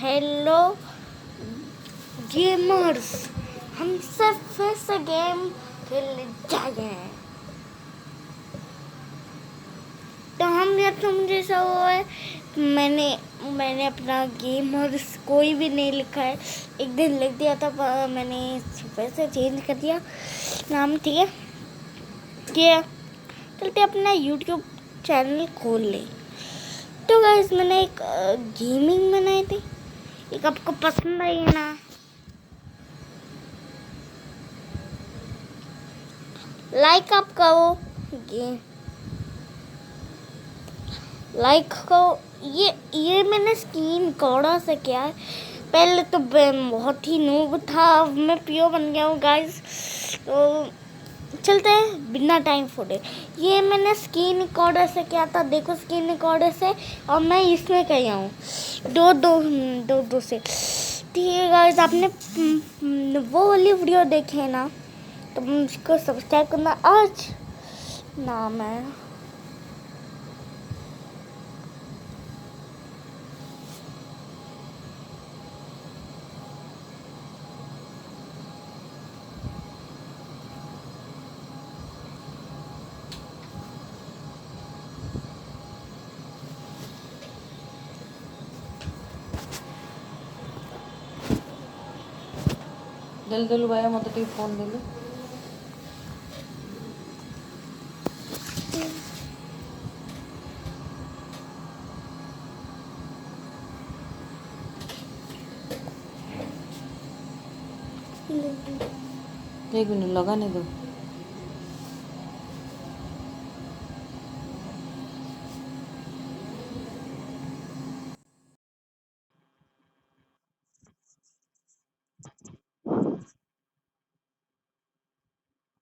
Hello gamers, हम सब फिर से गेम खेलने जा रहे हैं। तो हम या तुम जैसा हुआ है, मैंने अपना गेमर्स कोई भी नहीं लिखा है। एक दिन लिख दिया था, मैंने फिर से चेंज कर दिया नाम। ठीक है, चलते अपना यूट्यूब चैनल खोल ले। तो गाइस, मैंने एक गेमिंग बनाई थी, एक आपको पसंद आई ना? लाइक आप करो, लाइक करो। ये मैंने स्क्रीन रिकॉर्डर से किया है। पहले तो बहुत ही नूब था, अब मैं पियो बन गया हूँ गाइस। तो चलते हैं बिना टाइम फोड़े। ये मैंने स्क्रीन रिकॉर्डर से किया था, देखो स्क्रीन रिकॉर्डर से, और मैं इसमें किया हूँ दो से। ठीक है गाइस, आपने वो वाली वीडियो देखे ना, तो मुझको सब्सक्राइब करना आज नाम है। जल्दी भाई मत फोन दे एक मिनट लगाने दो।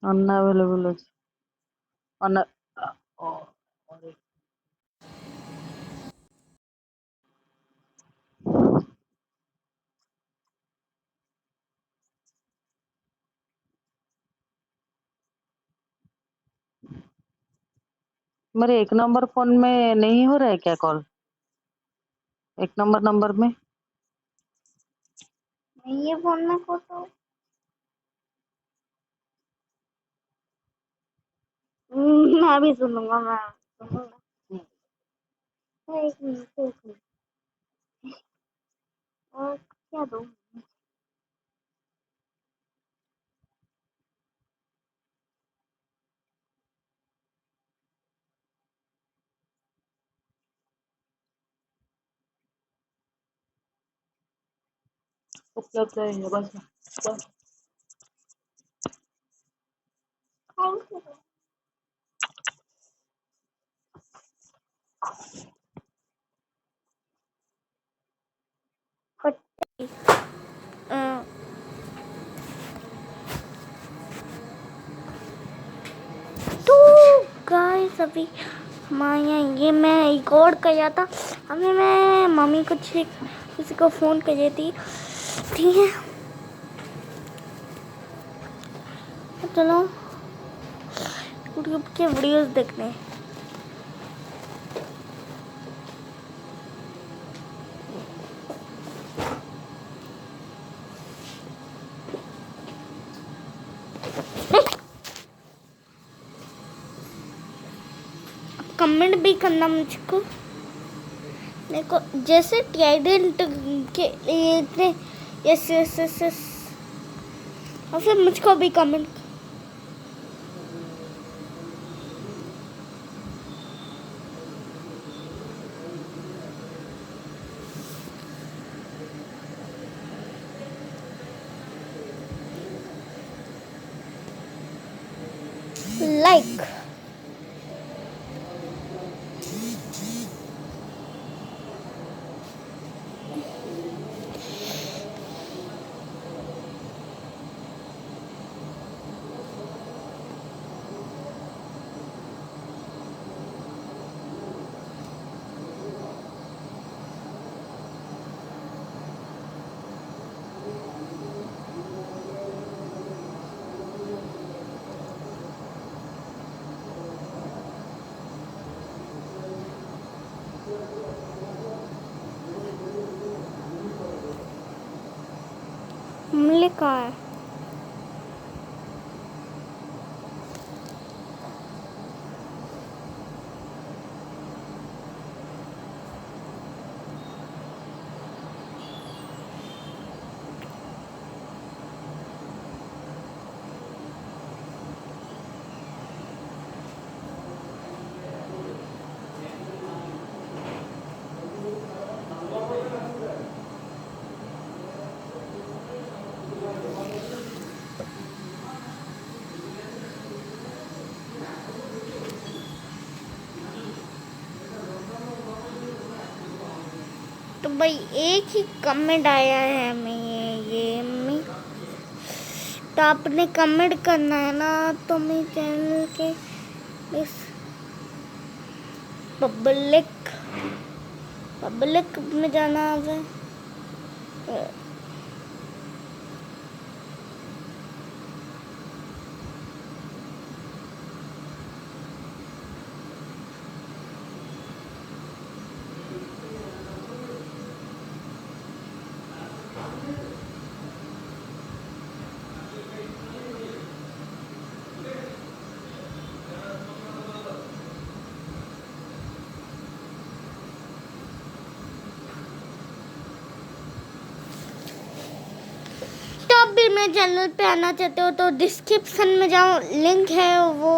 अनअवेलेबल मेरे एक नंबर फोन में नहीं हो रहा है क्या कॉल? एक नंबर में ये फोन में फोटो मैं भी सुनूंगा, मैं सुनूंगा। एक मिनट, और क्या दूँ? उपलब्ध है बस बस। तो गाइस, अभी हमारे यहाँ ये मैं रिकॉर्ड किया था। अभी मैं मम्मी को किसी को फ़ोन कर रही थी। ठीक है, चलो यूट्यूब के वीडियोस देखने। कमेंट भी करना मुझको, देखो जैसे ट्राइडेंट के इतने यस यस यस यस, और फिर मुझको भी कमेंट लाइक। पब्लिक कहाँ है? तो भाई एक ही कमेंट आया है हमें ये में, तो आपने कमेंट करना है ना, तो मेरे चैनल के इस पब्लिक में जाना है। तो आप भी मेरे चैनल पे आना चाहते हो तो डिस्क्रिप्शन में जाओ, लिंक है वो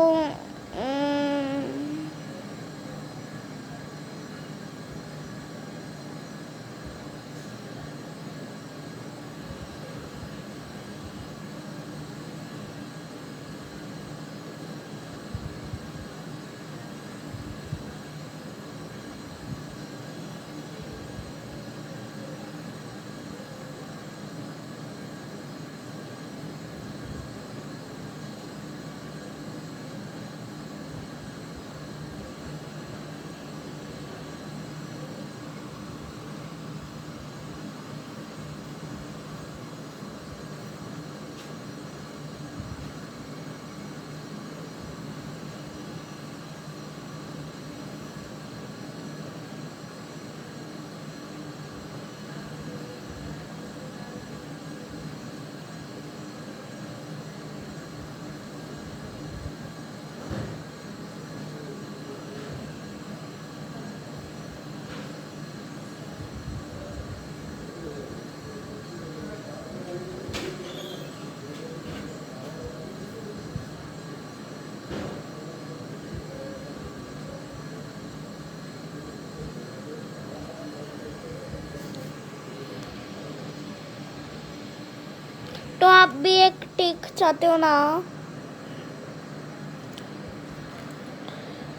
तो आप भी एक टिक चाहते हो ना,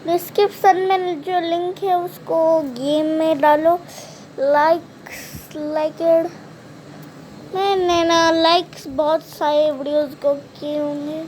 डिस्क्रिप्शन में जो लिंक है उसको गेम में डालो। लाइक मैंने ना लाइक्स बहुत सारे वीडियोस को किए होंगे।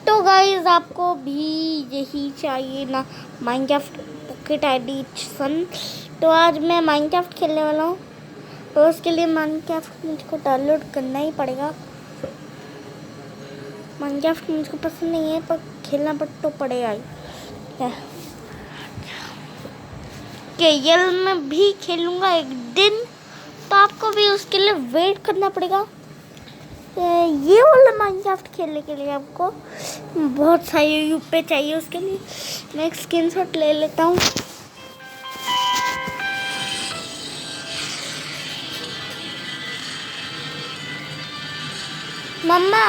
तो गाइस आपको भी यही चाहिए ना, माइनक्राफ्ट पॉकेट एडिशन। तो आज मैं माइनक्राफ्ट खेलने वाला हूँ, तो उसके लिए माइनक्राफ्ट मुझको डाउनलोड करना ही पड़ेगा। माइनक्राफ्ट मुझको पसंद नहीं है पर खेलना तो पड़ेगा ही। केएल में भी खेलूँगा एक दिन, तो आपको भी उसके लिए वेट करना पड़ेगा। ये वाला माइनक्राफ्ट खेलने के लिए आपको बहुत सारे यूपी चाहिए। उसके लिए मैं एक स्क्रीनशॉट ले लेता हूँ। मम्मा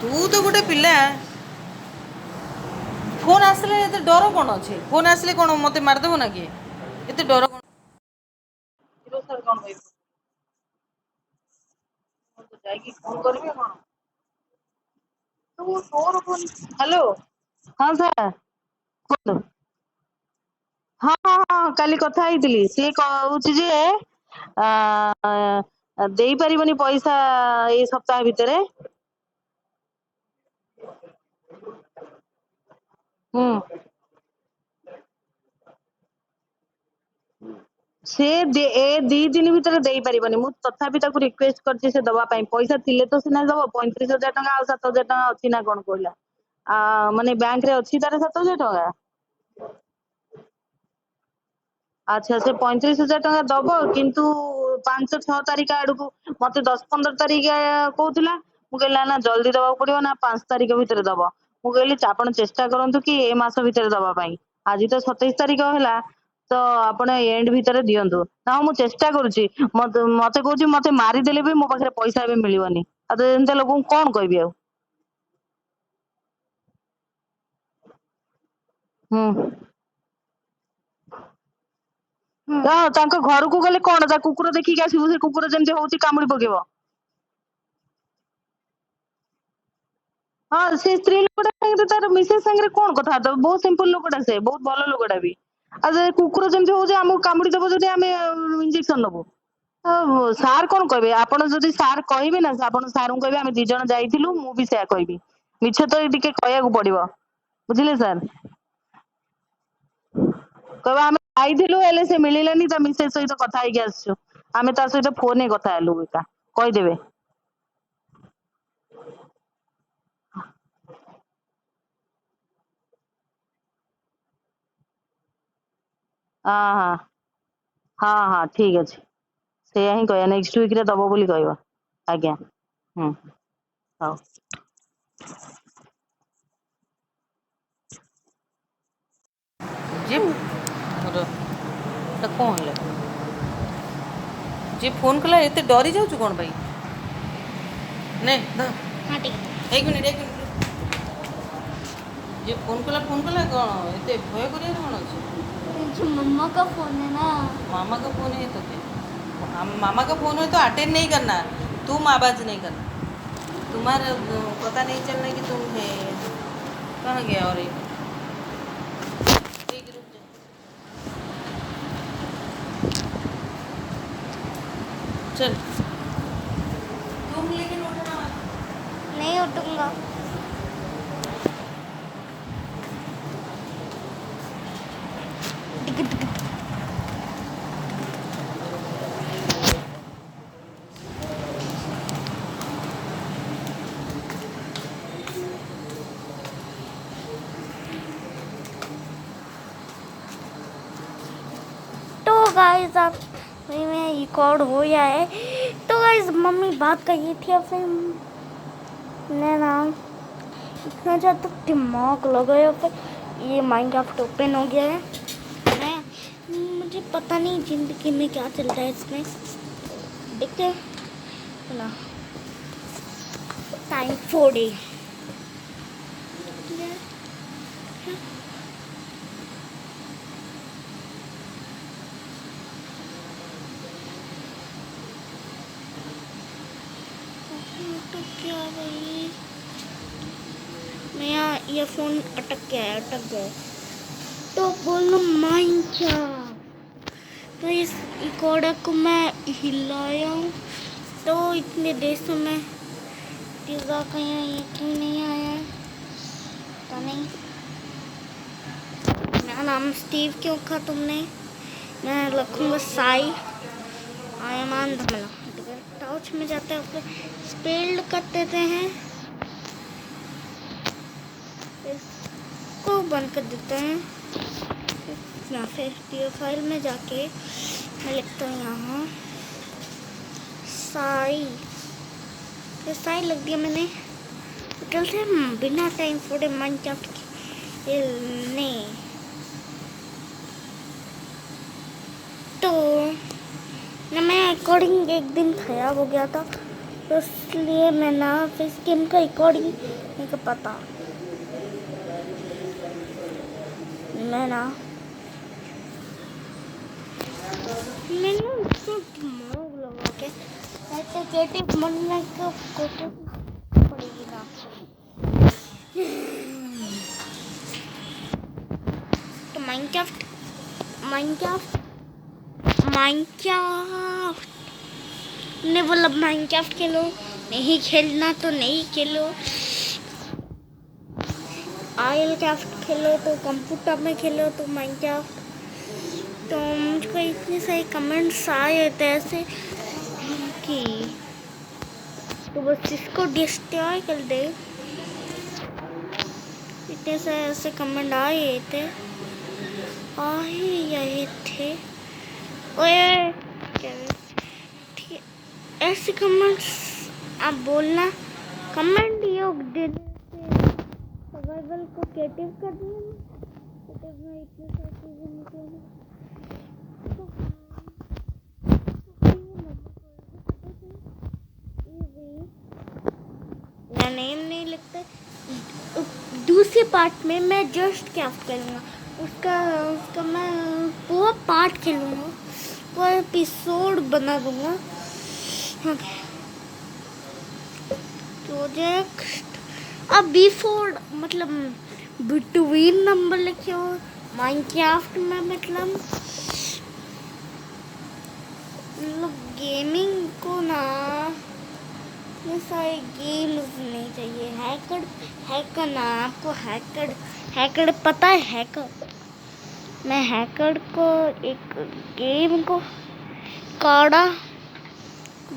तू तो गोटे पिला फोन आसले एते डर कौन अच्छे फोन आसले कौन मत मारदेव ना किए एते डर कौन सर कौन भाई तो जाएगी फोन करिए कौन तू तोर फोन हेलो हाँ सर କୁହନ୍ତୁ ହଁ ହଁ ହଁ କାଲି କଥା ହେଇଥିଲି ସିଏ କହୁଛି ଯେ ଦେଇପାରିବନି ପଇସା ଏଇ ସପ୍ତାହ ଭିତରେ ହୁଁ ସେ ଏ 2 ଦିନ ଭିତରେ ଦେଇପାରିବନି ମୁଁ ତଥାପି ତାକୁ ରିକ୍ୱେଷ୍ଟ କରିଛି ସେ ଦବା ପାଇଁ ପଇସା ଥିଲେ ତ ସିନା ଦବ 35,000 ଟଙ୍କା ଆଉ 7,000 ଟଙ୍କା ଅଛି ନା କଣ କହିଲା ମାନେ ବ୍ୟାଙ୍କରେ ଅଛି ତାର 7,000 ଟଙ୍କା ଆଚ୍ଛା ସେ 35,000 ଟଙ୍କା ଦବ କିନ୍ତୁ 5-6 ତାରିଖ ଆଡକୁ ମତେ 10-15 ତାରିଖ କହୁଥିଲା ମୁଁ କହିଲି ନା ଜଲ୍ଦି ଦବାକୁ ପଡିବ ନା 5 ତାରିଖ ଭିତରେ ଦବ ମୁଁ କହିଲି ଆପଣ ଚେଷ୍ଟା କରନ୍ତୁ କି ଏ ମାସ ଭିତରେ ଦବା ପାଇଁ ଆଜି ତ 27 ତାରିଖ ହେଲା ତ ଆପଣ ଏଣ୍ଡ ଭିତରେ ଦିଅନ୍ତୁ ନା ମୁଁ ଚେଷ୍ଟା କରୁଛି ମତେ କହୁଛି ମତେ ମାରିଦେଲେ ବି ମୋ ପାଖରେ ପଇସା ଏବେ ମିଳିବନି ଆଉ ଏମିତି ଲୋକଙ୍କୁ କଣ କହିବି ଆଉ ହୁଁ ତାଙ୍କ ଘରକୁ ଗଲେ କଣ ତା କୁକୁର ଦେଖିକି ଆସିବୁ ସେ କୁକୁର ଯେମିତି ହଉଛି କାମୁଡି ପକେଇବ ହଁ ସେ ସ୍ତ୍ରୀ ଲୋକଟା ସାଙ୍ଗରେ ତାର ମିସେସ୍ ସାଙ୍ଗରେ କଣ କଥାବାର୍ତ୍ତା ବହୁତ ସିମ୍ପଲ ଲୋକଟା ସେ ବହୁତ ଭଲ ଲୋକଟା ବି ଆଉ ସେ କୁକୁର ଯେମିତି ହଉଛି ଆମକୁ କାମୁଡି ଦବ ଯଦି ଆମେ ଇଞ୍ଜେକ୍ସନ ନବୁ ସାର୍ କଣ କହିବେ ଆପଣ ଯଦି ସାର୍ କହିବେ ନା ଆପଣ ସାରଙ୍କୁ କହିବେ ଆମେ 2 ଜଣ ଯାଇଥିଲୁ ମୁଁ ବି ସେୟା କହିବି ମିଛ ତ ଟିକେ କହିବାକୁ ପଡିବ ବୁଝିଲେ ସାର୍ କହିବା ଆମେ ଯାଇଥିଲୁ ହେଲେ ସେ ମିଳିଲାନି ତା ମିସେସ୍ ସହିତ କଥା ହେଇକି ଆସିଛୁ ଆମେ ତା ସହିତ ଫୋନରେ କଥା ହେଲୁ ଏକା କହିଦେବେ ହଁ ହଁ ହଁ ହଁ ଠିକ ଅଛି ସେଇଆ ହିଁ କହିବା ନେକ୍ସଟ ୱିକରେ ଦବ ବୋଲି କହିବ ଆଜ୍ଞା ହୁଁ ହଉ जे कौन है जे फोन कला एते डरी जाऊँ कौन भाई नहीं हाँ ठीक है एक मिनट जे फोन कला कौन एते भय करिया कौन अच्छे जो मम्मा का फोन है ना मामा का फोन है तो क्या मामा का फोन है तो अटेंड नहीं करना तुम आवाज़ नहीं करना तुम्हारा पता नहीं चलना कि तुम है कहाँ गया और एक रुक जा चल तुम लेकिन उठना नहीं उठूंगा तो गाइस आप में रिकॉर्ड हो गया है तो गाइस मम्मी बात कही थी और फिर मैं ना इतना ज़्यादा दिमाग लगाया फिर ये माइनक्राफ्ट ओपन हो गया है मैं मुझे पता नहीं ज़िंदगी में क्या चल रहा है इसमें देखते हैं ना टाइम 4 डे तो क्या भाई मेरा ईयरफोन अटक गया तो बोलो माइनक्राफ्ट तो इस रिकॉर्डर को मैं हिलाया हूँ तो इतने देशों में पिज़्ज़ा कहीं ये क्यों नहीं आया है पता नहीं मेरा नाम स्टीव क्यों रखा तुमने मैं रखूँगा साई आयमान धमला टाउच में जाते हैं फिर स्पेल्ड कर देते हैं इसको बंद कर देते हैं या फिर फाइल में जाके मैं लिखता हूँ यहाँ साई फिर साई लग दिया मैंने कल से बिना टाइम फोड़े माइनक्राफ्ट खेलने तो ना मैं रिकॉर्डिंग एक दिन खराब हो गया था तो इसलिए मैं ना इस गेम का रिकॉर्डिंग नहीं कर पाता। मैं ना मैंने उसको दिमाग लगा के ऐसे क्रिएटिव बनने का कोशिश पड़ेगी ना। तो माइनक्राफ्ट ने बोला माइनक्राफ्ट खेलो, नहीं खेलना तो नहीं खेलो। आयल क्राफ्ट खेलो तो कंप्यूटर में खेलो तो माइनक्राफ्ट। तो मुझको इतने सारे कमेंट्स आए थे ऐसे कि तो बस इसको डिस्ट्रॉय कर दे। इतने सारे ऐसे कमेंट आए थे। ओए क्या ठीक है, ऐसे कमेंट्स आप बोलना। कमेंट योग देने से सर्वाइवल को क्रिएटिव कर देना। क्रिएटिव में इतने सारी चीजें निकलेंगी तो नहीं लगता। दूसरे पार्ट में मैं जस्ट क्राफ्ट करूँगा, उसका मैं पूरा पार्ट खेलूँगा, पूरा एपिसोड बना दूँगा। प्रोजेक्ट अब बिफोर मतलब बिटवीन नंबर लिखे हो माइनक्राफ्ट में। मतलब गेमिंग को ना ये सारे गेम्स नहीं चाहिए। हैकर ना आपको हैकर पता है? हैकर मैं हैकर को एक गेम को काड़ा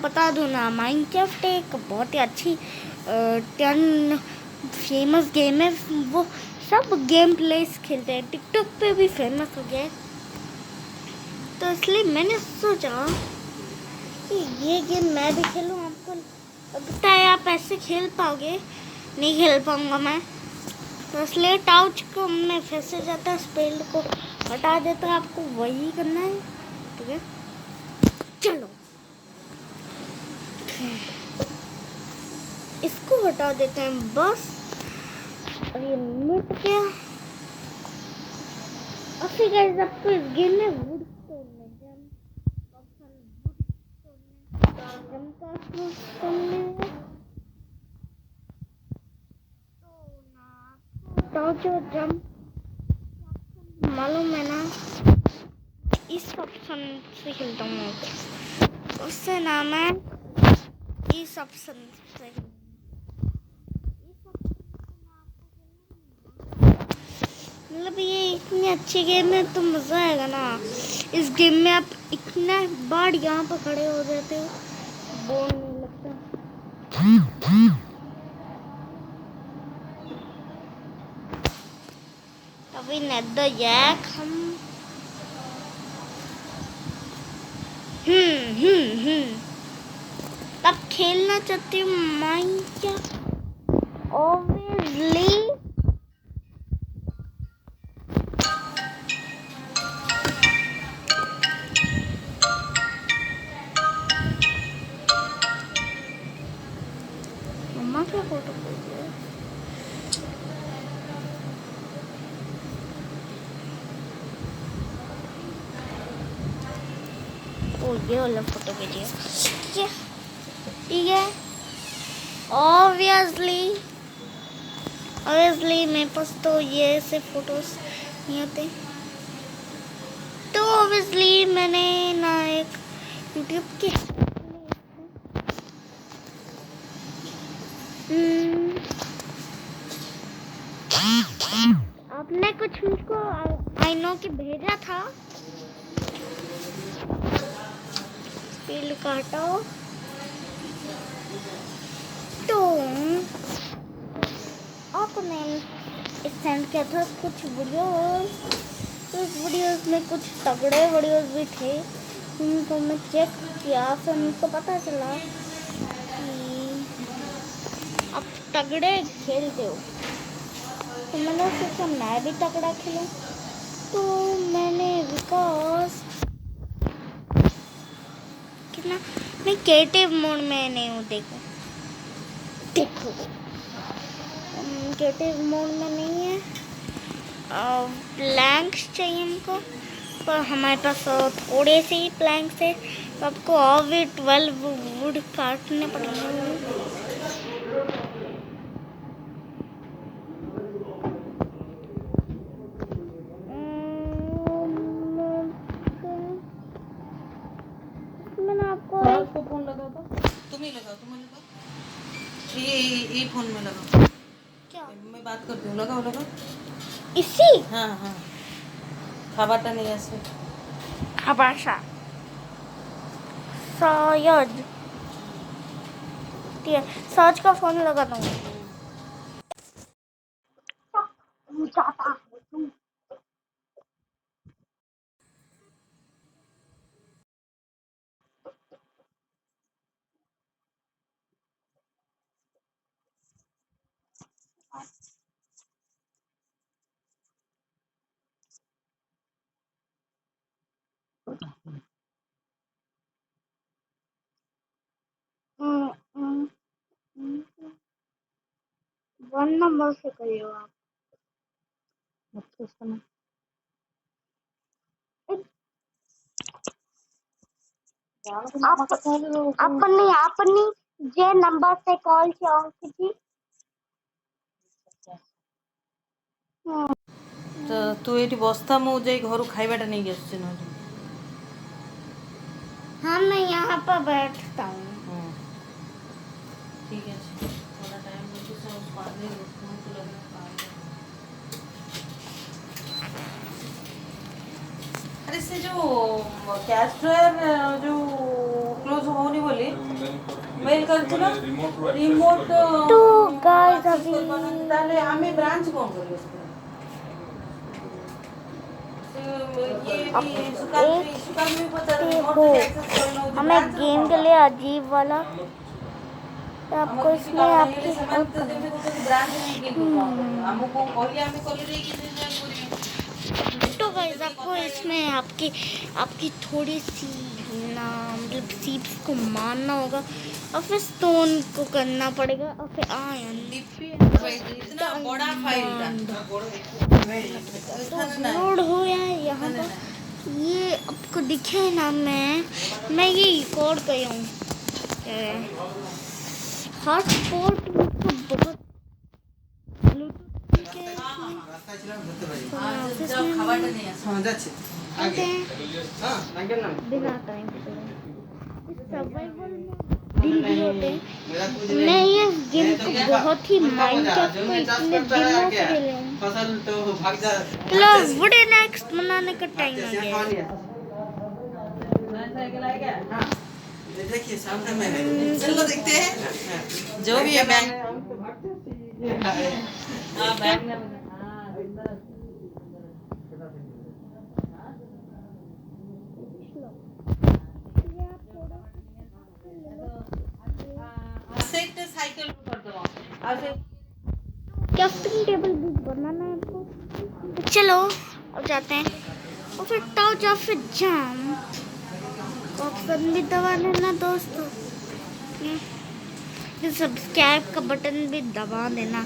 बता दूँ ना। माइनक्राफ्ट एक बहुत ही अच्छी 10 फेमस गेम है। वो सब गेम प्लेस खेलते हैं, टिकटॉक पे भी फेमस हो गया है। तो इसलिए मैंने सोचा कि ये गेम मैं भी खेलूँ। आपको लगता है आप ऐसे खेल पाओगे? नहीं खेल पाऊंगा मैं। तो इसलिए टाउच को मैं फंसे जाता, स्पेल को हटा देता। आपको वही करना है, ठीक है? चलो इसको हटा देते हैं बस। और ये मिट गया। और फिर गाइस आपको इस गेम में वुड तोड़ने मालूम है ना। इस ऑप्शन से खेलता हूँ, उससे ना मैं इस ऑप्शन से। मतलब ये इतनी अच्छी गेम है तो मज़ा आएगा ना। इस गेम में आप इतना बार यहाँ पर खड़े हो जाते हो, बोर नहीं लगता। अभी नेदर जैक हम तब खेलना चाहती हूँ माइनक्राफ्ट ऑब्वियसली। मम्मा क्या फोटो भेजी है? ओ ये वाला फोटो भेजिए। ठीक है। ऑब्वियसली मेरे पास तो ये ऐसे फोटोज नहीं होते। तो ऑब्वियसली मैंने ना एक यूट्यूब के आपने कुछ मुझको आई नो कि भेजा था। स्पीड का हटाओ। तो आपने सेंड किया था कुछ वीडियोस। तो इस वीडियोस में कुछ तगड़े वीडियोस भी थे, उनको मैं चेक किया। फिर मुझको पता चला कि आप तगड़े खेलते हो। तो मैंने सोचा मैं भी तगड़ा खेलूं। तो मैंने बिकॉज कितना मैं नहीं क्रिएटिव मोड में नहीं हूँ। देखो देखो क्रिएटिव मोड में नहीं है। प्लैंक्स चाहिए हमको, पर हमारे पास थोड़े से ही प्लैंक्स है, तो आपको और भी 12 वुड काटने पड़ेंगे। मैंने आपको सौरभ को फोन लगाओ तो तुम ही लगाओ, ये फोन में लगाओ। क्या मैं बात करती हूँ, लगाओ लगाओ। इसी हाँ हाँ, খাবারটা নিয়ে আসবে। हबाशा शायद ठीक है, सर्च का फोन लगा दूंगा। वन नंबर से करियो आप। अपनी अपनी जे नंबर से कॉल किया ତ ତୁ ଏଇଠି ବସ୍ତା, ମୁଁ ଯାଇ ଘରୁ ଖାଇବାଟା ନେଇକି ଆସୁଛି ନହେଲେ। हाँ मैं यहाँ पर बैठता हूँ। ठीक है, थोड़ा टाइम मुझे सब पानी फोन तो लगना पानी। अरे से जो कैश ड्रायर जो क्लोज होनी बोली मेल करथिला रिमोट तो गाइस अभी ताले आमे ब्रांच कौन करियो देखो हमें गेम के लिए अजीब वाला, तो आपको इसमें आपकी हेल्प तो गाइस आपको इसमें आपकी आपकी थोड़ी सी ना मतलब सीप्स को मारना होगा और फिर स्टोन को करना पड़ेगा और फिर आयरन। इतना बड़ा फाइल लोड हो गया है यहाँ पर। ये आपको दिखे ना, मैं ये रिकॉर्ड कर रहा हूँ। हॉटस्पॉट मुझको बहुत बिना टाइम सर्वाइवल दिन भी होते हैं। मैं ये गेम को बहुत ही माइनक्राफ्ट को इतने दिनों से खेले हूँ। चलो वुड नेक्स्ट बनाने का टाइम आ गया। देखिए सामने में चलो देखते हैं जो भी है बैंक। हाँ बैंक में साइकिल कर दो। क्राफ्टिंग टेबल भी बनाना है आपको, तो चलो अब जाते हैं। और फिर टॉर्च या फिर जाम ऑप्शन भी दबा लेना दोस्तों। फिर सब्सक्राइब का बटन भी दबा देना,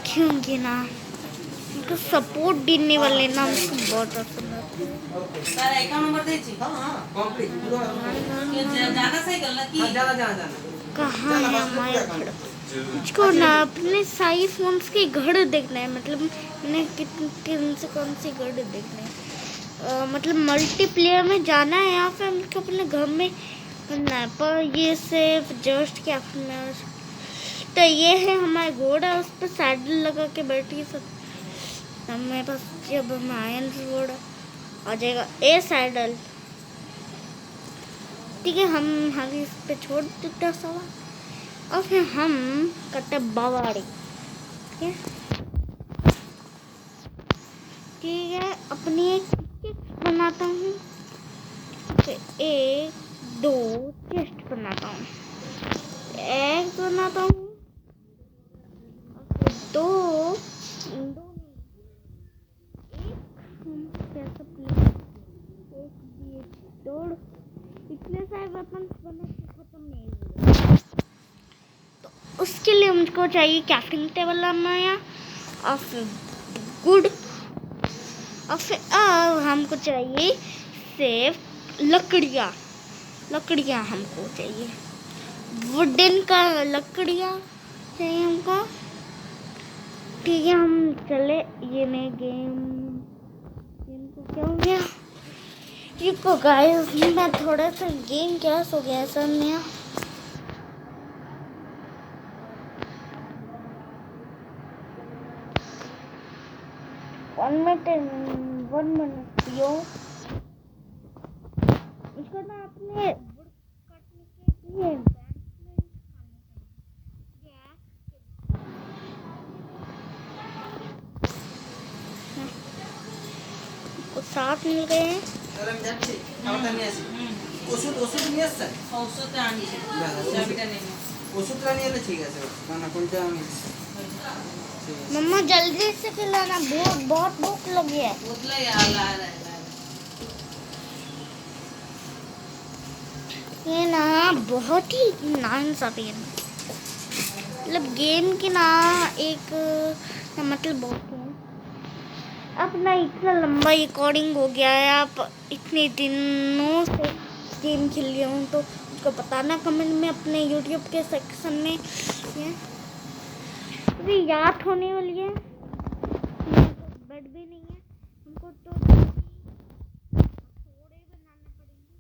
क्योंकि ना उनको सपोर्ट देने वाले ना हमको बहुत पसंद आते हैं। तारा अकाउंट नंबर दे छी। हां कंप्लीट जाना सही करना की जाना कहाँ है हमारे घर? मुझको ना अपने साई फोन्स के घर देखना है, मतलब मैंने कौन से घर देखने हैं। मतलब मल्टीप्लेयर में जाना है या फिर हमको अपने घर में करना है, पर ये सिर्फ जस्ट क्या तो ये है हमारा घोड़ा, उस पर सैडल लगा के बैठी सब। मेरे पास जब हम आयरन घोड़ा आ जाएगा ए सैडल, ठीक है। हम इस पे छोड़ देते सवा और फिर हम करते बावाड़ी, ठीक है ठीक है। अपनी एक बनाता हूँ, फिर 1 2 चेस्ट बनाता हूँ, एक बनाता हूँ, फिर 2 इतने सारे वेपन्स बने मुझको चाहिए क्राफ्टिंग टेबल बनाया और फिर गुड और फिर हमको चाहिए सिर्फ लकड़ियाँ हमको चाहिए, वुडन का लकड़ियाँ चाहिए हमको। ठीक है, हम चले। ये मैं गेम को क्या हो गया, रुको गाइस, मैं थोड़ा सा गेम क्या हो गया सर में। वन मिनट यो इसको ना अपने वुड काटने के लिए कुछ साथ मिल गए हैं। मम्मा जल्दी से खिलाना, बहुत भूख लगी है। ये ना बहुत ही नाइंसाफी है, मतलब गेम की ना एक मतलब बहुत है। अब ना इतना लंबा रिकॉर्डिंग हो गया है, आप इतने दिनों से गेम खेल रही हूँ, तो उसको बताना कमेंट में अपने यूट्यूब के सेक्शन में। अभी याद होने वाली है, बेड भी नहीं है हमको, तो थोड़े बनाने पड़ेंगे।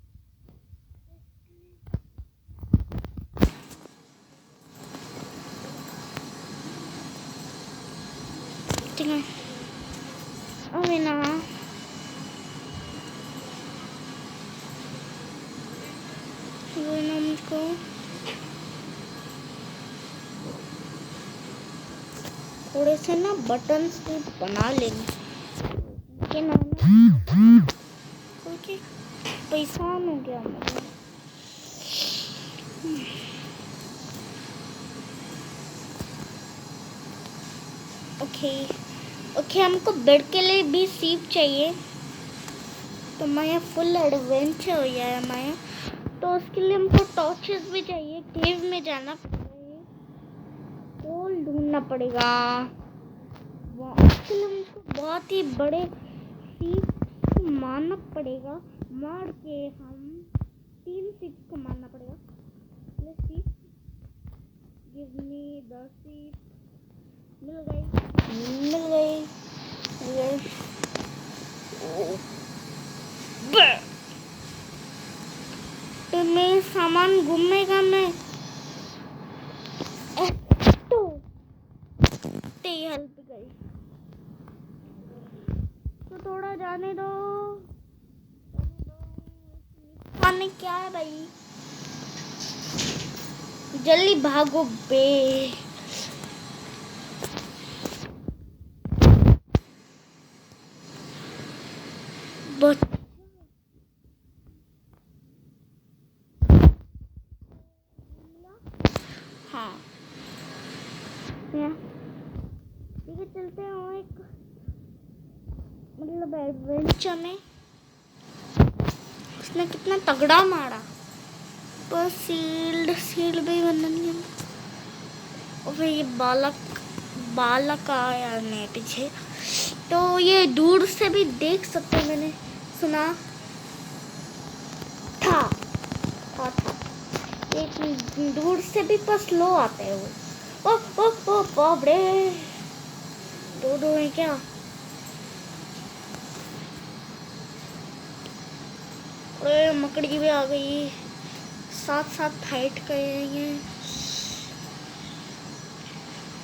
ठीक है, अभी ना मुझको थोड़े से ना बटन्स भी बना लेंगे, लेकिन क्योंकि परेशान हो गया मैं। ओके, हमको बेड के लिए भी सीप चाहिए, तो माया फुल एडवेंचर हो गया है माया, तो उसके लिए हमको टॉर्चेस भी चाहिए। केव में जाना पड़ेगा, कोल ढूंढना पड़ेगा, उसके लिए हमको बहुत ही बड़े सीप मारना पड़ेगा। मार के हम 3 सीप को मारना पड़ेगा। गिव मी 10 सीप। मिल गई। तो मैं सामान घूमेगा मैं तो हेल्प गई, तो थोड़ा जाने दो। खाने क्या है भाई, जल्दी भागो बे। हाँ, ठीक है, चलते हैं एक मतलब एडवेंचर में। उसने कितना तगड़ा मारा, पर सील्ड भी बननी है। और फिर ये बालक आया मेरे पीछे, तो ये दूर से भी देख सकते हैं। मैंने सुना था एक दूर से भी पर स्लो आते हैं वो। ओ बाप रे, दो है क्या? अरे मकड़ी भी आ गई, साथ फाइट करेंगे,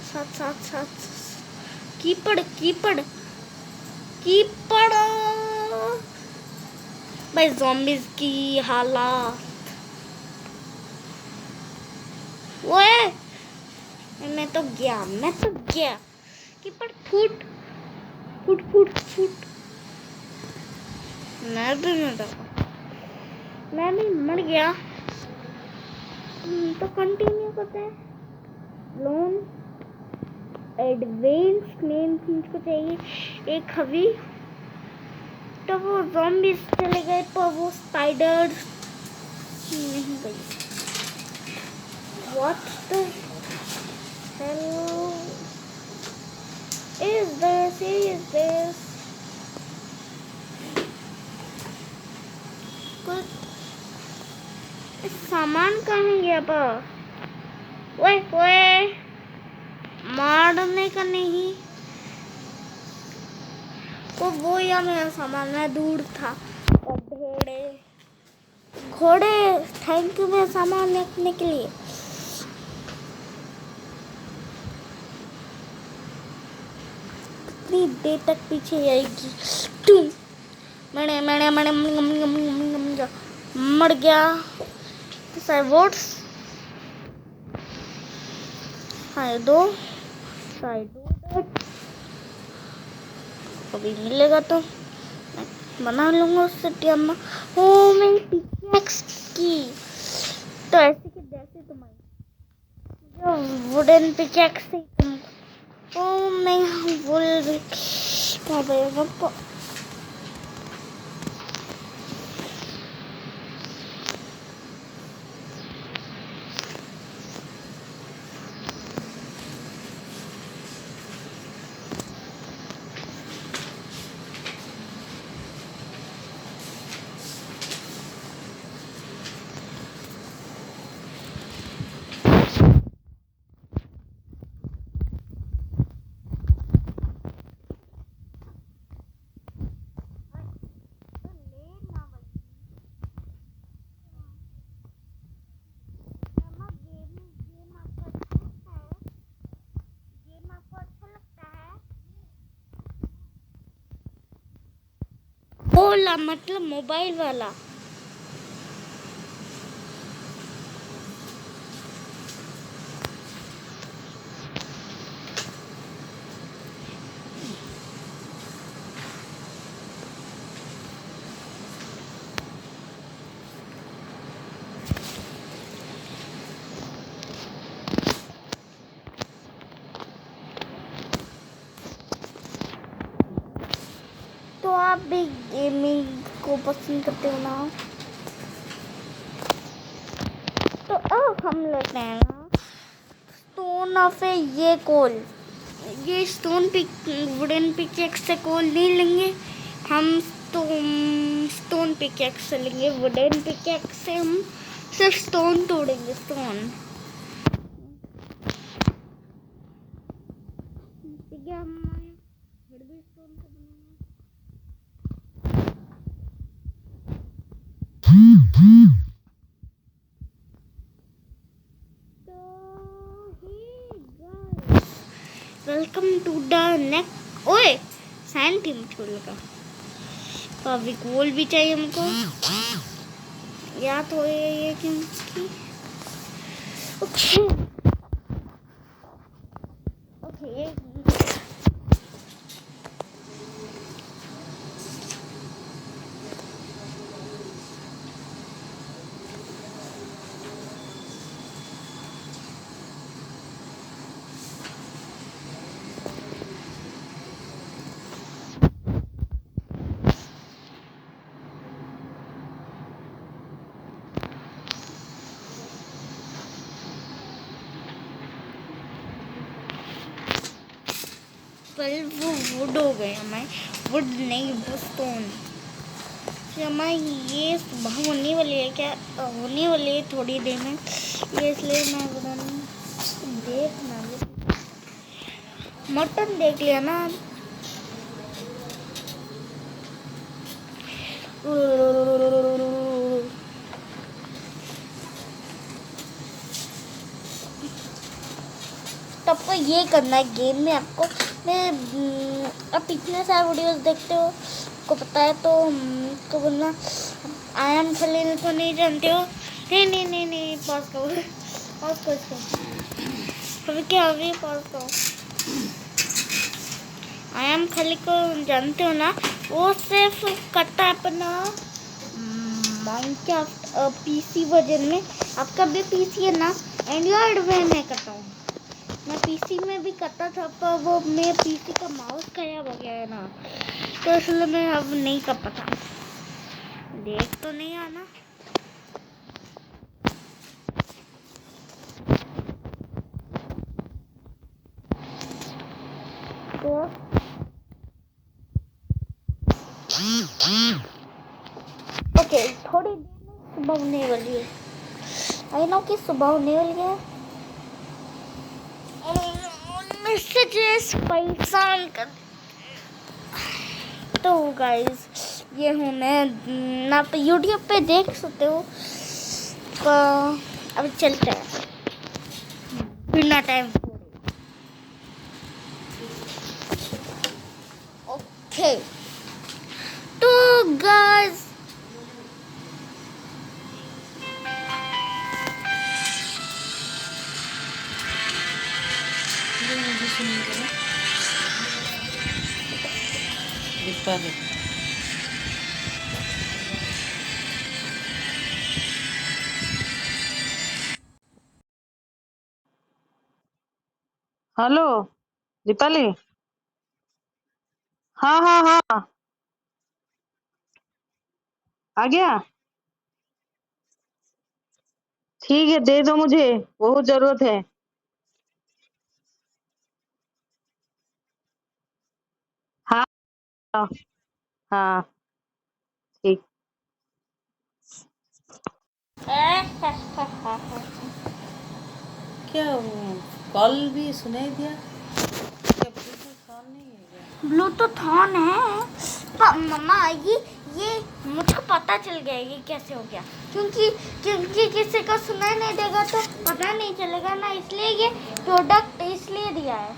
साथ कीपड़ भाई, ज़ॉम्बीज़ की हालत। ओए, मैं तो गया कीपड़ फुट। मैं भी मर गया। तो कंटिन्यू करते हैं। लोन एडवेंस नेम मुझको चाहिए एक हवी। तो वो ज़ॉम्बीज़ चले गए, पर वो स्पाइडर्स नहीं गई। What the Hello. Is this? कुछ सामान कहाँ गया बा? ओए मारने का नहीं। तो वो या मेरा सामान मैं दूर था। और घोड़े थैंक यू मेरा सामान रखने के लिए। कितनी देर तक पीछे जाएगी? तुम मैंने मर गया। वोट्स दो अभी मिलेगा तो बना लूंगा उससे टियामा। ओ मेरी पिकैक्स की तो ऐसे कि जैसे तुम्हारी जो वुडन पिकैक्स थी तुम। ओ मैं भूल बोला मतलब मोबाइल वाला। तो आप भी गेमिंग को पसंद करते हो ना? तो अब हम लेते हैं ना स्टोन ऑफ ये कोल। ये वुडन पिकेक्स से कोल नहीं लेंगे हम। स्टोन पिकेक्स से लेंगे। वुडन पिकेक्स से हम सिर्फ स्टोन तोड़ेंगे। स्टोन ठीक है। हमारे घर भी स्टोन का बनेगा। Welcome to the next. ओए सैंड टीम छोड़ लगा। तो अभी गोल भी चाहिए हमको। या तो ये क्योंकि ओके पर वो वुड हो गए हमें। वुड नहीं वो स्टोन। हमारी ये सुबह होने वाली है क्या? होने वाली है थोड़ी देर में। ये इसलिए मैं देखना मटन देख लिया ना। तो आपको ये करना है गेम में। आपको आप इतने सारे वीडियोस देखते हो, आपको पता है तो बोलना आई एम खलील को नहीं जानते हो। नहीं पॉज करो अभी क्या अभी पॉज करो। आई एम खलील को जानते हो ना? वो सिर्फ करता है अपना माइनक्राफ्ट पीसी वर्जन में। आपका भी पीसी है ना? एंड्रॉइड में मैं करता हूँ। मैं पीसी में भी करता था पर वो मेरे पीसी का माउस खराब हो गया है ना, तो इसलिए मैं अब नहीं कर पाता। देख तो नहीं आना। ओके, थोड़ी देर में सुबह होने वाली है। आई नो कि सुबह होने वाली है। मैसेजेस परेशान कर। तो गाइस, ये हूँ मैं ना, पे यूट्यूब पे देख सकते हो। तो अब चलते हैं बिना टाइम। ओके, तो गाइस मुझे सुनिए ना, दीपाली। हेलो दीपाली। हाँ हाँ हाँ, आ गया। ठीक है, दे दो, मुझे बहुत जरूरत है। हाँ हाँ हाँ, ठीक। क्या कॉल भी सुनाई दिया? क्या ब्लूटूथ ऑन नहीं है क्या? ब्लूटूथ ऑन है। मम्मा, ये मुझको पता चल गया ये कैसे हो गया, क्योंकि किसी को सुनाई नहीं देगा तो पता नहीं चलेगा ना, इसलिए ये प्रोडक्ट इसलिए दिया है।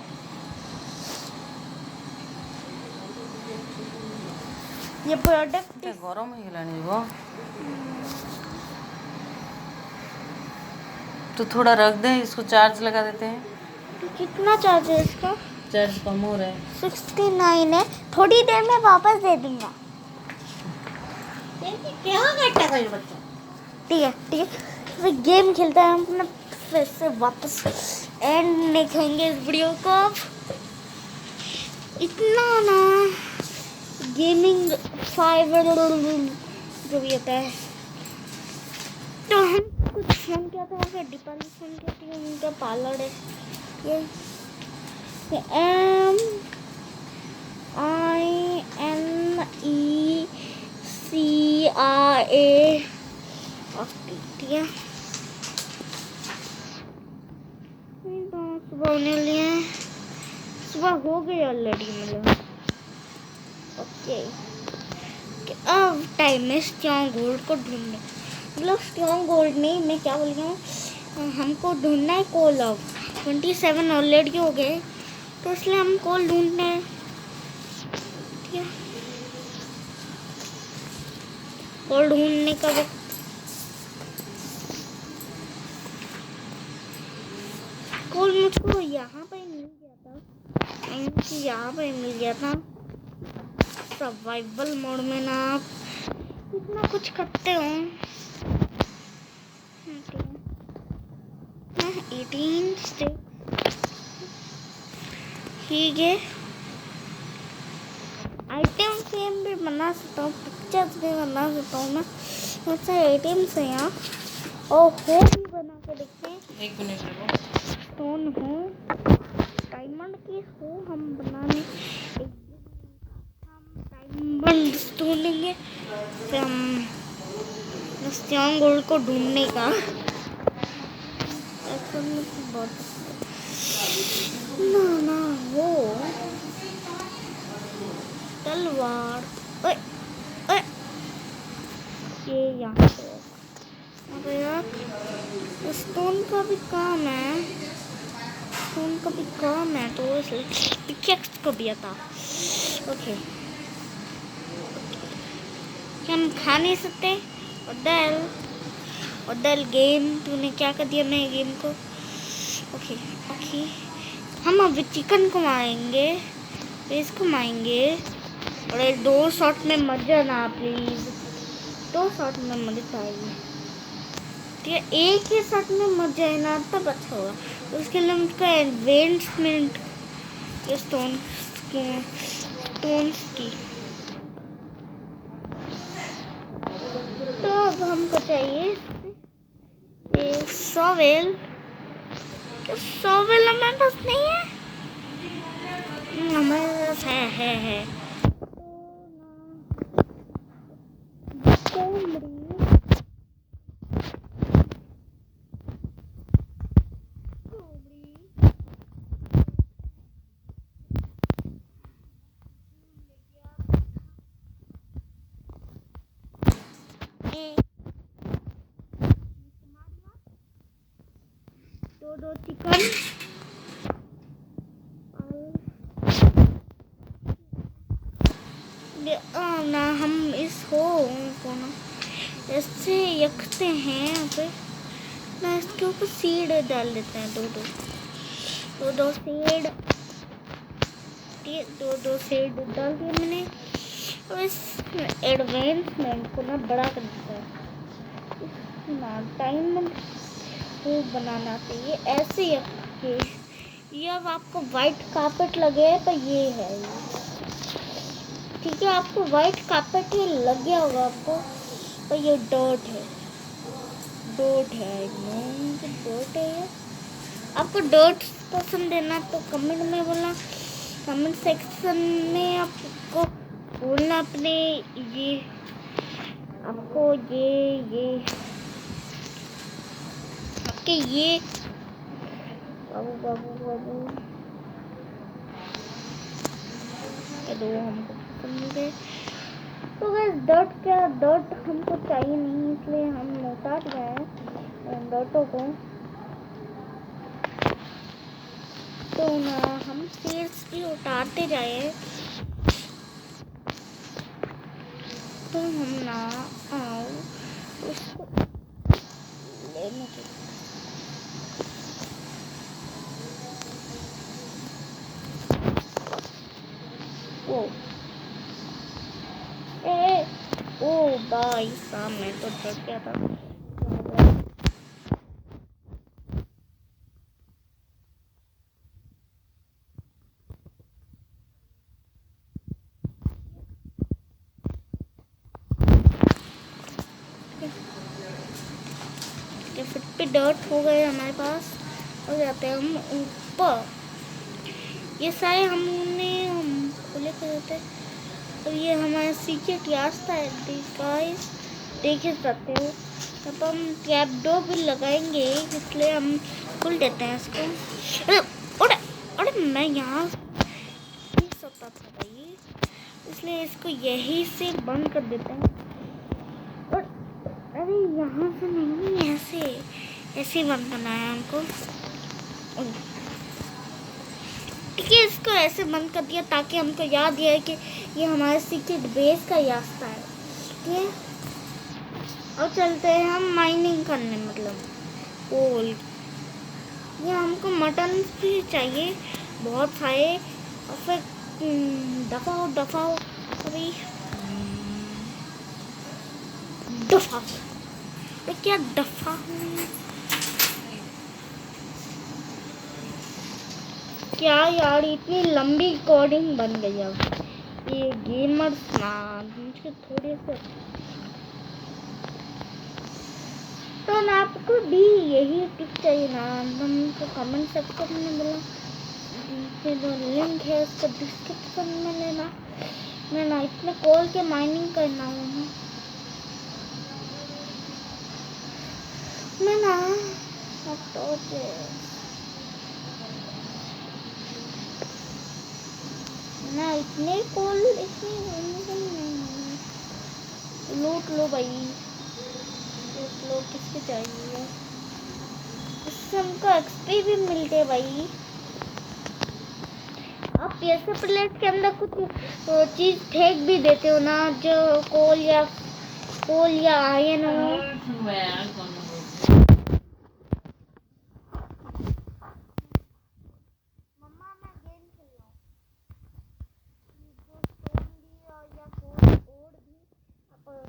ये प्रोडक्ट क्या गरम हो गलानी वो? तो थोड़ा रख दे, इसको चार्ज लगा देते हैं। कितना चार्ज है इसका? चार्ज कम हो रहा है। 69 है। थोड़ी देर में वापस दे दूंगा। क्या करता है बच्चा? ठीक है, ठीक है, फिर गेम खेलते हैं हम अपना, फिर से वापस एंड नहीं खाएंगे इस वीडियो को। इतना ना गेमिंग 5 जो भी होता है, तो हम कुछ फोन किया था, फिर दीपाली फोन किया थी, उनका पार्लर है ये MINECRA। ठीक है, सुबह होने लिए, सुबह हो गई ऑलरेडी मतलब। ओके, अब टाइम है स्ट्रॉन्ग गोल्ड को ढूंढने, मतलब स्ट्रॉन्ग गोल्ड नहीं, मैं क्या बोल रहा हूँ, हमको ढूंढना है कोल। अब 27 ऑलरेडी हो गए, तो इसलिए हम कोल ढूंढने हैं। ठीक है, कोल ढूंढने का वक्त। कोल मुझको यहाँ पर मिल गया था, मुझे यहाँ पर मिल गया था। सर्वाइवल मोड में ना आप इतना कुछ करते हो। 18 स्टिक, ठीक है। आइटम फ्रेम भी बना सकता हूँ, पिक्चर्स भी बना सकता हूँ मैं। बहुत सारे आइटम्स हैं यहाँ, और हो भी बना के देखते हैं। 1 मिनट रुको। स्टोन हो, डायमंड की हो, हम बनाने हम डायमंड ढूंढेंगे, फिर हम स्ट्रॉन्ग गोल्ड को ढूंढने का ऐसा बहुत ना हो। तलवार, ओए ओए, ये यहाँ पे यार स्टोन का भी काम है, स्टोन का भी काम है, तो इसलिए पिकेक्स को भी आता। ओके, क्या हम खा नहीं सकते? और दल गेम, तूने क्या कर दिया मेरे गेम को? ओके ओके, हम अभी चिकन को मारेंगे, फिर इसको मारेंगे, और ये 2 शॉट में मर जाना प्लीज, 2 शॉट में मर जाएगी। ठीक है, एक ही शॉट में मर जाए ना तब अच्छा होगा। उसके लिए मुझको एडवांसमेंट स्टोन्स की, तो अब हमको चाहिए शॉवेल। शॉवेल हमारे पास नहीं है, हमारे पास है। कोमड़ी कोमड़ी ये दो चिकन ना हम इसको ना ऐसे रखते हैं फिर ना इसके ऊपर सीड डाल देते हैं दो सीड दो सीड डाल दिए मैंने और इस एडवांसमेंट को ना बड़ा कर देता है ना टाइम को बनाना चाहिए ऐसे ही रखिए। ये अब आपको वाइट कारपेट लगे तो ये है ठीक है। आपको वाइट कारपेट ये लग गया होगा आपको और ये डॉट है डॉट है ये। आपको डॉट पसंद है ना तो कमेंट में बोलना, कमेंट सेक्शन में आपको बोलना अपने ये आपको ये आपके ये बाबू दो हमको पसंद है। तो गैस डॉट हमको चाहिए नहीं इसलिए हम उतार गए हैं डॉटों को। तो ना हम सीड्स भी उतारते जाए तो हम ना उसको लेने के ओ भाई सामने तो चढ़ गया था। फिर पे डॉट हो गए हमारे पास हो जाते हैं हम ऊपर। ये सारे हमने हम खुले कर देते हैं। और ये हमारा सीक्रेट रास्ता है गाइस, देख ही सकते हो। अब हम ट्रैप डोर भी लगाएंगे इसलिए हम खोल देते हैं इसको। अरे मैं यहाँ सकता था भाई इसलिए इसको यही से बंद कर देते हैं। और अरे यहाँ से नहीं ऐसे बंद करना है हमको। ठीक है इसको ऐसे बंद कर दिया ताकि हमको याद रहे कि ये हमारे सीक्रेट बेस का रास्ता है। ठीक है और चलते हैं हम माइनिंग करने मतलब कोल। ये हमको मटन भी चाहिए बहुत सारे और फिर दफाओ अभी दफा क्या दफा क्या यार इतनी लंबी रिकॉर्डिंग बन गई। अब ये गेमर्स ना मुझे थोड़े से तो ना आपको भी यही टिप चाहिए ना हमको कमेंट सेक्शन में बोला। ये जो लिंक है उसको डिस्क्रिप्शन में लेना। मैं ना इतने कॉल के माइनिंग करना हूँ मैं ना ना इतने कॉल लूट लो भाई लूट लो किसके चाहिए। इससे हमको एक्सपी भी मिलते भाई। आप ऐसे प्लेट के अंदर कुछ चीज फेंक भी देते हो ना जो कोल या आयन हो।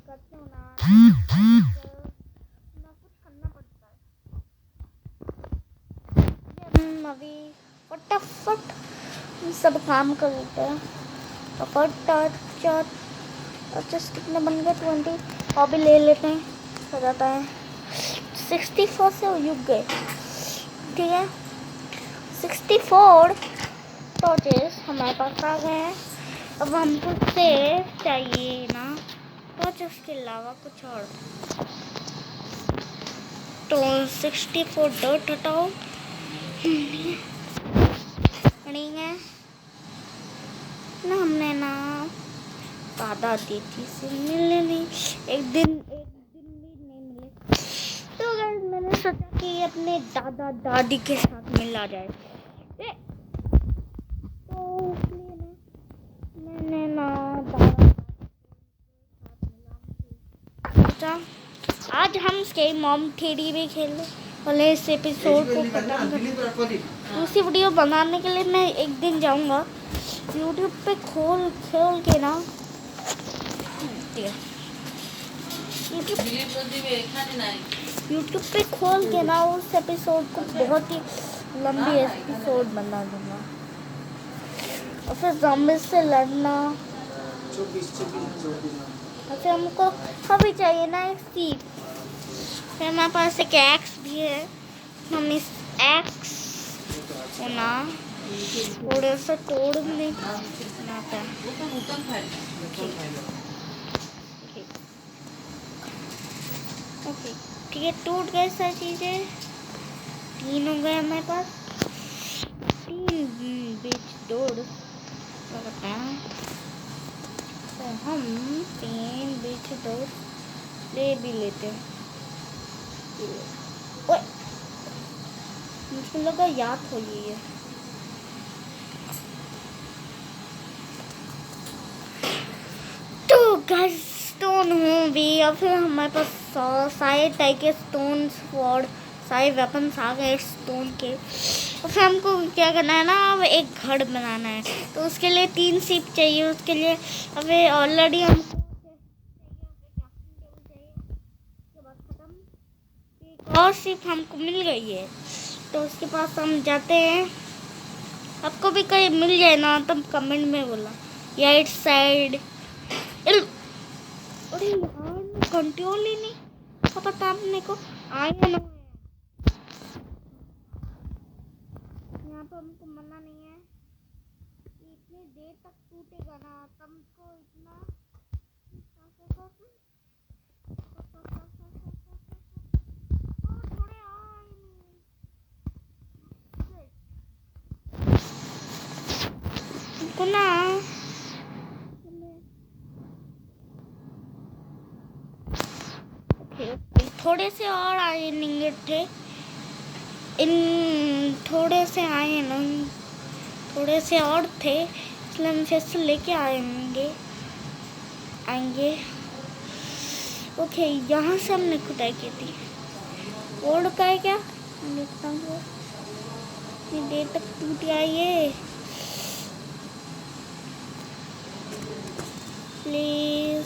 करते हो ना कुछ करना पड़ता है। हम अभी फटाफट सब काम कर लेते हैं। फटाफट कितने बन गए 20 और भी ले लेते हैं हो जाता है 64 से युग गए। ठीक है 64 टॉर्चेस हमारे पास आ गए हैं। अब हमको सेव चाहिए ना कुछ उसके अलावा कुछ और। तो 64 डॉट हटाओ। नहीं है ना, हमने ना दादा दीदी से मिले नहीं, एक दिन भी नहीं मिले। तो गाइस मैंने सोचा कि अपने दादा दादी के साथ मिला जाए, तो इसलिए ना मैंने ना दादा सोचा आज हम स्के मॉम थ्री भी खेलने वाले। इस एपिसोड को खत्म कर दूसरी वीडियो बनाने के लिए मैं एक दिन जाऊंगा यूट्यूब पे खोल के ना, यूट्यूब पे खोल के ना उस एपिसोड को बहुत ही लंबी एपिसोड बना दूंगा। और फिर ज़ॉम्बी से लड़ना, और फिर हमको अभी चाहिए ना एक सीप। फिर हमारे पास एक एक्स भी है, हम इस एक्स को ना थोड़ा सा तोड़ने आता है। ओके ठीक है, टूट गए सारी चीज़ें, 3 हो गए हमारे पास। 3 बीच तोड़ लगता है, तो हम 3 बीच तोड़ ले भी लेते हैं। ओए मुझको लगा याद हो गई है। तो गाइस स्टोन हो भी, और फिर हमारे पास सारे टाइप के स्टोन स्वॉर्ड सारे वेपन्स आ गए स्टोन के। और फिर हमको क्या करना है ना, अब एक घर बनाना है, तो उसके लिए 3 सीप चाहिए। उसके लिए अभी ऑलरेडी हमको और सिर्फ हमको मिल गई है, तो उसके पास हम जाते हैं। आपको भी कहीं मिल जाए ना, तब कमेंट में बोला राइट साइड। अरे यार कंट्रोल ही नहीं पता आपने को आया ना, यहाँ पे हमको मना नहीं है कि इतनी देर तक टूटेगा ना, तुमको इतना ना थोड़े से और आएंगे थे, इन थोड़े से आए ना, थोड़े से और थे, इसलिए हम फिर से लेके आएंगे। ओके यहाँ से हमने खुदाई की थी, और का है क्या देखता हूँ, इतनी देर तक टूट गया ये। प्लीज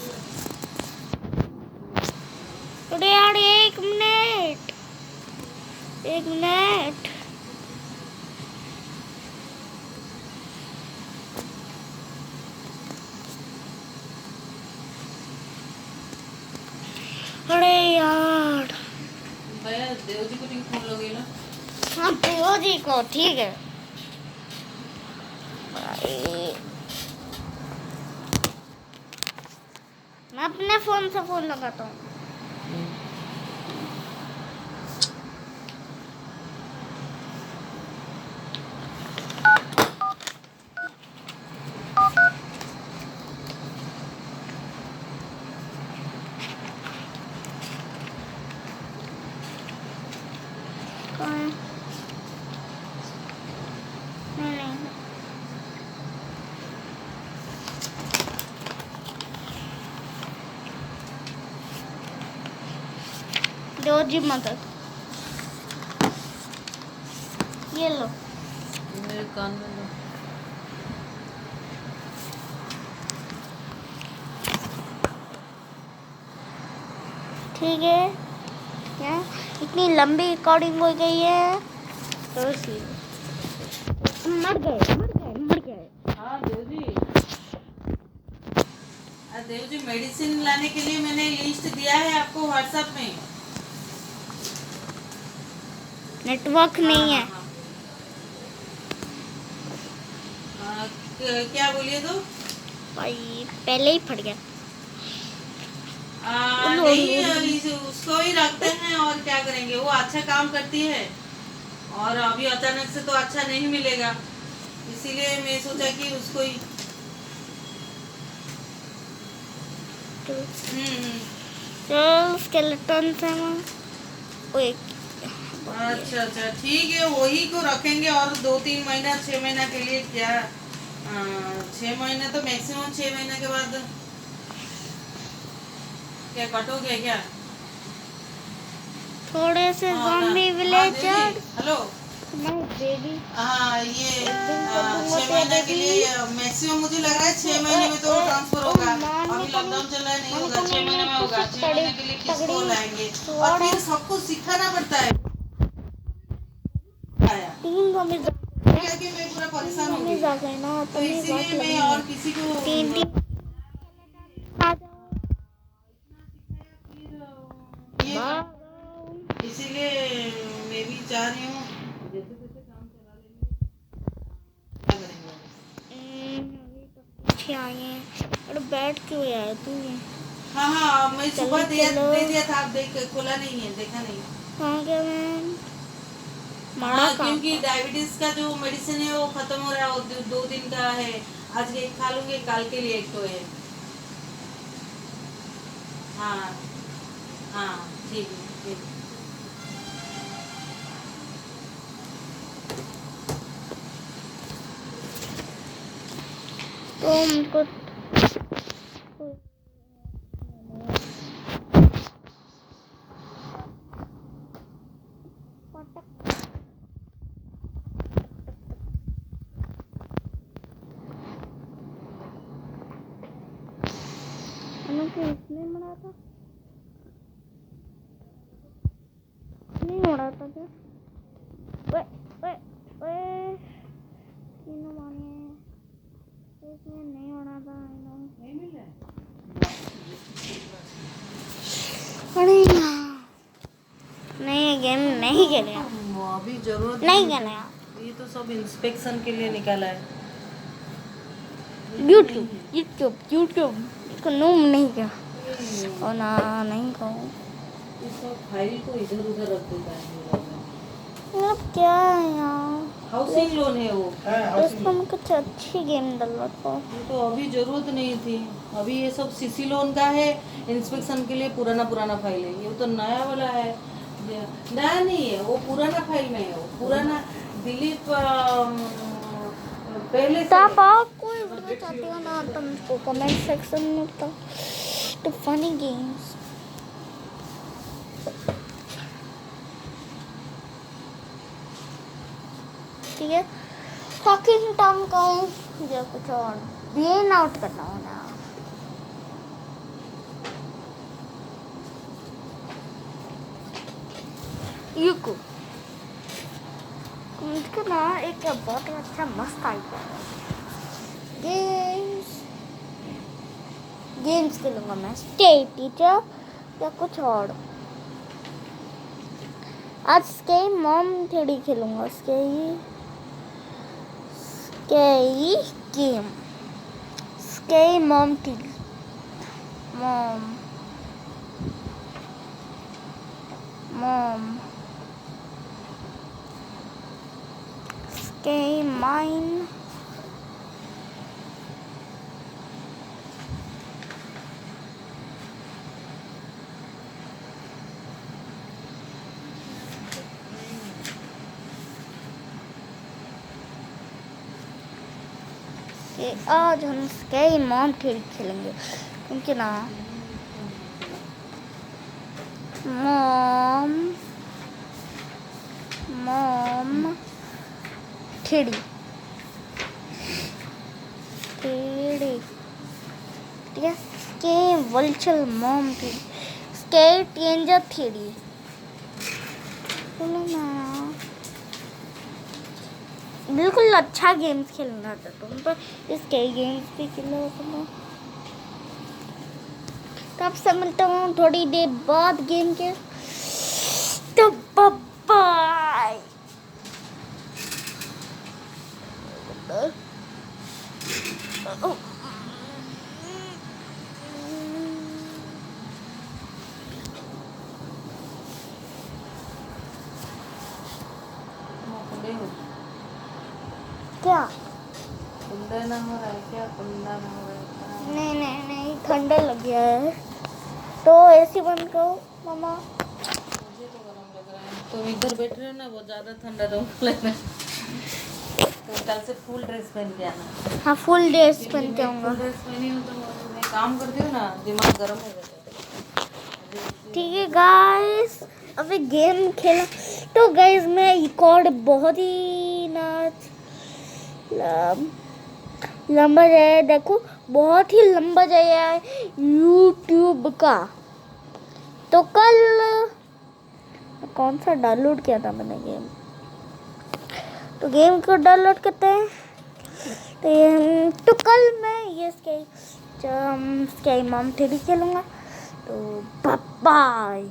अरे यार एक मिनट अरे यार भैया देव जी को फोन लगेगा। हाँ देव जी को, ठीक है मैं अपने फोन से फोन लगाता हूँ। देव जी मदद, ये लो मेरे कान में लो। ठीक है, क्या इतनी लंबी रिकॉर्डिंग हो गई है, तो मर गए। हाँ देव जी मेडिसिन लाने के लिए मैंने लिस्ट दिया है आपको व्हाट्सएप में। नेटवर्क नहीं है। क्या बोलिए तो भाई पहले ही फट गया। नहीं उसको ही रखते हैं और क्या करेंगे, वो अच्छा काम करती है और अभी अचानक से तो अच्छा नहीं मिलेगा, इसीलिए मैं सोचा कि उसको ही। हम्म। तो स्केलेटन से वो एक अच्छा अच्छा ठीक है, वही को रखेंगे और 2-3 महीना 6 महीना के लिए क्या, 6 महीने तो मैक्सिमम, 6 महीने के बाद क्या कटोगे क्या? थोड़े से हाँ ना। ज़ॉम्बी हाँ विलेजर। दीदी, हेलो। नहीं बेबी, हाँ ये दूंगा 6 तो महीने के बेबी। लिए मैक्सिमम मुझे लग रहा है, 6 महीने में तो ट्रांसफर होगा। अभी लॉकडाउन चल रहा है, नहीं होगा, 6 महीने में होगा। 6 महीने के लिए किसको लाएंगे और फिर सबको सिखाना पड़ता है। आया 3 ज़ॉम्बी कि मैं पूरा परेशान हो गई, आ गए ना, तो तो इसीलिए मैं और किसी को 3 आ जाओ। ये इसीलिए मैं भी चाह रही हूँ जैसे तैसे काम चला लेंगे, क्या करेंगे। अभी तो पीछे आए हैं। अरे बैठ क्यों यार तू? हाँ हाँ, मैं सुबह चलो, दे दिया था, आप देख खोला नहीं है, देखा नहीं। कहाँ गया मैं? मारा हाँ कहाँ क्योंकि था? डायबिटीज का जो मेडिसिन है वो खत्म हो रहा है, वो 2 दिन का है। आज एक खा लूंगी, कल के लिए एक तो है। हाँ हाँ ठीक है ठीक है। तो हमको इसने मरा था, नहीं मरा था क्या? ओए ओए ओए, तीनों माने इसमें नहीं मरा था। नहीं मिल रहा है। अरे यार, नहीं गेम नहीं खेले, वो अभी जरूरत नहीं खेले। ये तो सब इंस्पेक्शन के लिए निकाला है। यूट्यूब यूट्यूब यूट्यूब इसको नूम नहीं क्या? और ना नहीं कहूँ, ये सब फाइल को इधर उधर रख देता है। मतलब क्या है यार? हाउसिंग लोन है वो। इसको मैं कुछ अच्छी गेम डालो तो। ये तो अभी जरूरत नहीं थी, अभी ये सब सीसी लोन का है, इंस्पेक्शन के लिए पुराना पुराना फाइल है। ये तो नया वाला है, नया नहीं है, वो पुराना फाइल में है, वो पुराना दिलीप पहले से आप आप कोई वीडियो चाहते हो ना तो मुझको कमेंट सेक्शन में बताओ। तो फनी गेम्स ठीक है। टॉकिंग टॉम कहूँ या कुछ और ब्रेन आउट करना हो ना। युको मुझको ना एक बहुत अच्छा मस्त आइडिया है। गेम्स गेम्स खेलूंगा मैं, स्टे टीचर या कुछ और। आज स्के मॉम थोड़ी खेलूंगा, स्के गेम, स्के मॉम थोड़ी मॉम मॉम स्के माइन कि आज हम स्काई मॉम थ्योरी खेलेंगे, क्योंकि ना मॉम मॉम थ्योरी थ्योरी ठीक है। स्के वर्चुअल मॉम थ्योरी, स्के टेंजर थ्योरी चलो ना। बिल्कुल अच्छा गेम्स खेलना था तुम तो, इसके गेम्स भी खेलो तुम। तो आपसे मिलता हूँ थोड़ी देर बाद गेम के, तो बाय। ना हो रहा है क्या? कुंदा ना हो रहा है? नहीं नहीं नहीं, ठंडा लग गया है तो एसी बंद करो मामा। मुझे तो गरम लग रहा है। तुम इधर बैठ रहे हो ना, बहुत ज़्यादा ठंडा लग रहा है। तो कल से फुल ड्रेस पहन के आना। हाँ फुल ड्रेस क्योंकि पहन के मैं आऊँगा। फुल ड्रेस पहनी हूँ तो मैं काम करती हूँ ना, दिमाग गर्म हो जाता है। ठीक है गाइस, अभी गेम खेला तो गाइस मैं रिकॉर्ड बहुत ही लंबा जाए, देखो बहुत ही लंबा जाए यूट्यूब का। तो कल कौन सा डाउनलोड किया था मैंने गेम, तो गेम को डाउनलोड करते हैं। तो कल मैं ये स्काई मॉम 3 खेलूँगा। तो बाय बाय।